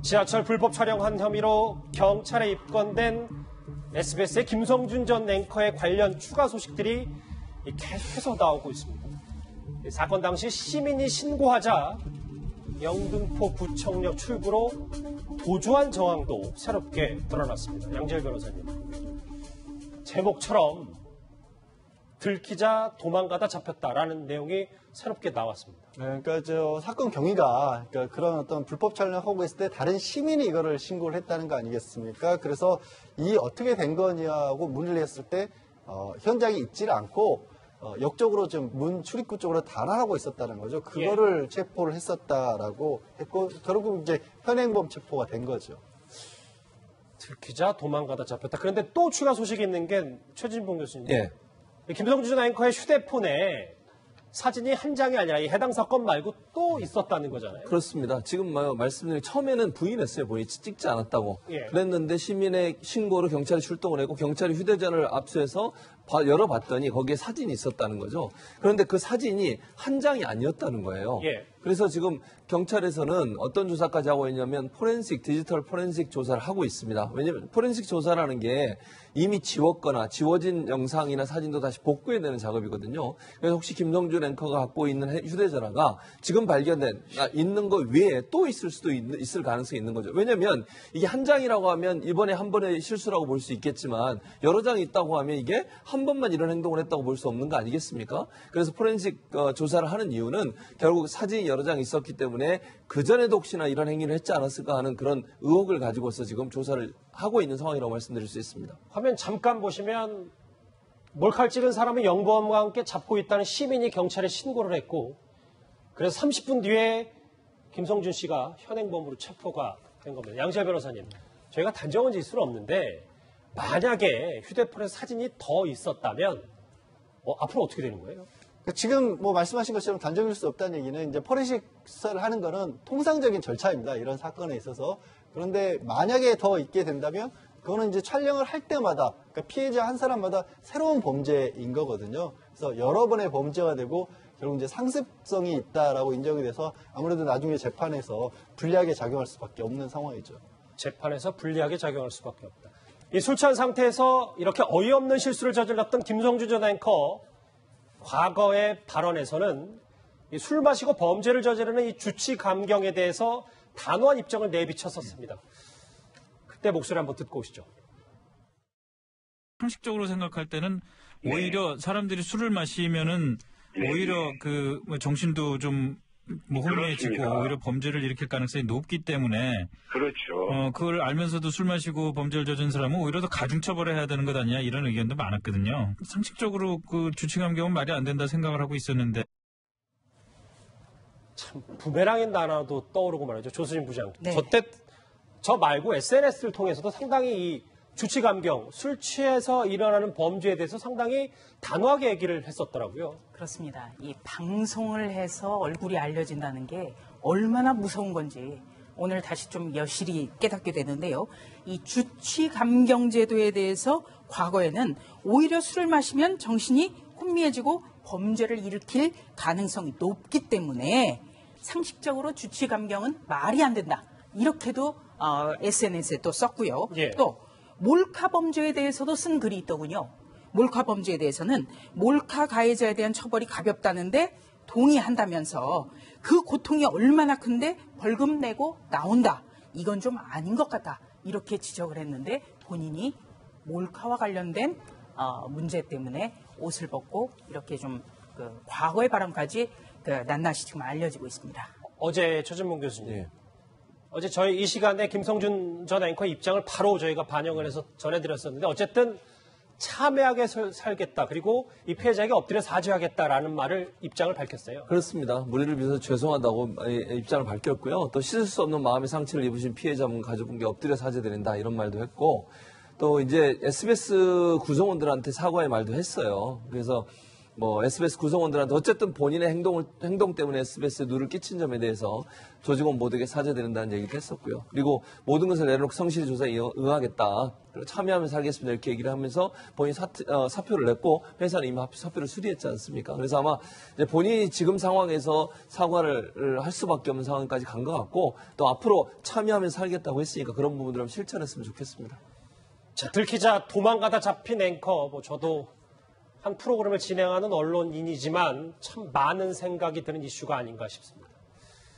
지하철 불법 촬영한 혐의로 경찰에 입건된 SBS의 김성준 전 앵커의 관련 추가 소식들이 계속해서 나오고 있습니다. 사건 당시 시민이 신고하자 영등포 구청역 출구로 도주한 정황도 새롭게 드러났습니다. 양재열 변호사님. 제목처럼 들키자 도망가다 잡혔다라는 내용이 새롭게 나왔습니다. 네, 그러니까 사건 경위가 그런 어떤 불법 촬영하고 있을 때 다른 시민이 이거를 신고를 했다는 거 아니겠습니까? 그래서 이 어떻게 된 거냐고 문의를 했을 때 현장에 있지를 않고 역적으로 좀 문 출입구 쪽으로 달아나고 있었다는 거죠. 그거를 체포를 했었다라고 했고 결국 이제 현행범 체포가 된 거죠. 들키자 도망가다 잡혔다. 그런데 또 추가 소식이 있는 게 최진봉 교수님. 예. 김성준 앵커의 휴대폰에 사진이 한 장이 아니라 이 해당 사건 말고 또 있었다는 거잖아요. 그렇습니다. 지금 말씀드린 처음에는 부인했어요. 본인이 찍지 않았다고. 예. 그랬는데 시민의 신고로 경찰이 출동을 했고 경찰이 휴대전화를 압수해서 열어봤더니 거기에 사진이 있었다는 거죠. 그런데 그 사진이 한 장이 아니었다는 거예요. 예. 그래서 지금 경찰에서는 어떤 조사까지 하고 있냐면 디지털 포렌식 조사를 하고 있습니다. 왜냐하면 포렌식 조사라는 게 이미 지웠거나 지워진 영상이나 사진도 다시 복구해내는 작업이거든요. 그래서 혹시 김성준 앵커가 갖고 있는 휴대전화가 지금 발견된 있는 거 외에 또 있을 가능성이 있는 거죠. 왜냐하면 이게 한 장이라고 하면 이번에 한 번의 실수라고 볼 수 있겠지만 여러 장이 있다고 하면 이게 한 번만 이런 행동을 했다고 볼 수 없는 거 아니겠습니까? 그래서 포렌식 조사를 하는 이유는 결국 사진이 여러 장 있었기 때문에 그전에도 혹시나 이런 행위를 했지 않았을까 하는 그런 의혹을 가지고서 지금 조사를 하고 있는 상황이라고 말씀드릴 수 있습니다. 화면 잠깐 보시면 몰카를 찍은 사람은 영범과 함께 잡고 있다는 시민이 경찰에 신고를 했고 그래서 30분 뒤에 김성준 씨가 현행범으로 체포가 된 겁니다. 양재열 변호사님, 저희가 단정은 지을 수는 없는데 만약에 휴대폰에 사진이 더 있었다면 앞으로 어떻게 되는 거예요? 지금 말씀하신 것처럼 단정일 수 없다는 얘기는 이제 포렌식 수사를 하는 거는 통상적인 절차입니다. 이런 사건에 있어서. 그런데 만약에 더 있게 된다면 그거는 이제 촬영을 할 때마다 그러니까 피해자 한 사람마다 새로운 범죄인 거거든요. 그래서 여러 번의 범죄가 되고 결국 이제 상습성이 있다라고 인정이 돼서 아무래도 나중에 재판에서 불리하게 작용할 수밖에 없는 상황이죠. 재판에서 불리하게 작용할 수밖에 없다. 이 술 취한 상태에서 이렇게 어이없는 실수를 저질렀던 김성준 전 앵커 과거의 발언에서는 술 마시고 범죄를 저지르는 이 주치 감경에 대해서 단호한 입장을 내비쳤었습니다. 그때 목소리 한번 듣고 오시죠. 상식적으로 생각할 때는 오히려 사람들이 술을 마시면은 오히려 정신도 좀 혼미해지고 그렇습니다. 오히려 범죄를 일으킬 가능성이 높기 때문에 그렇죠. 그걸 알면서도 술 마시고 범죄를 저지른 사람은 오히려 더 가중처벌해야 되는 것 아니냐 이런 의견도 많았거든요. 상식적으로 주치감경은 말이 안 된다 생각을 하고 있었는데 참 부메랑인 단어도 떠오르고 말이죠. 조수진 부장. 네. 저 말고 SNS를 통해서도 상당히 이 주치감경, 술 취해서 일어나는 범죄에 대해서 상당히 단호하게 얘기를 했었더라고요. 그렇습니다. 이 방송을 해서 얼굴이 알려진다는 게 얼마나 무서운 건지 오늘 다시 좀 여실히 깨닫게 되는데요. 이 주치감경제도에 대해서 과거에는 오히려 술을 마시면 정신이 혼미해지고 범죄를 일으킬 가능성이 높기 때문에 상식적으로 주치감경은 말이 안 된다. 이렇게도 SNS에 또 썼고요. 예. 또 몰카 범죄에 대해서도 쓴 글이 있더군요. 몰카 범죄에 대해서는 몰카 가해자에 대한 처벌이 가볍다는데 동의한다면서 그 고통이 얼마나 큰데 벌금 내고 나온다. 이건 좀 아닌 것 같다. 이렇게 지적을 했는데 본인이 몰카와 관련된 문제 때문에 옷을 벗고 이렇게 좀 과거의 바람까지 낱낱이 지금 알려지고 있습니다. 어제 최진봉 교수님. 네. 어제 저희 이 시간에 김성준 전 앵커의 입장을 바로 저희가 반영을 해서 전해드렸었는데 어쨌든 참회하게 살겠다. 그리고 이 피해자에게 엎드려 사죄하겠다라는 입장을 밝혔어요. 그렇습니다. 무리를 빚어서 죄송하다고 입장을 밝혔고요. 또 씻을 수 없는 마음의 상처를 입으신 피해자분 가족분께 엎드려 사죄드린다 이런 말도 했고 또 이제 SBS 구성원들한테 사과의 말도 했어요. 그래서 뭐 SBS 구성원들한테 어쨌든 본인의 행동 때문에 SBS에 누를 끼친 점에 대해서 조직원 모두에게 사죄드린다는 얘기도 했었고요. 그리고 모든 것을 내려놓고 성실히 조사에 응하겠다. 그리고 참여하면서 하겠습니다. 이렇게 얘기를 하면서 본인 사표를 냈고 회사는 이미 사표를 수리했지 않습니까? 그래서 아마 이제 본인이 지금 상황에서 사과를 할 수밖에 없는 상황까지 간 것 같고 또 앞으로 참여하면서 살겠다고 했으니까 그런 부분들을 실천했으면 좋겠습니다. 자, 들키자 도망가다 잡힌 앵커, 저도 한 프로그램을 진행하는 언론인이지만 참 많은 생각이 드는 이슈가 아닌가 싶습니다.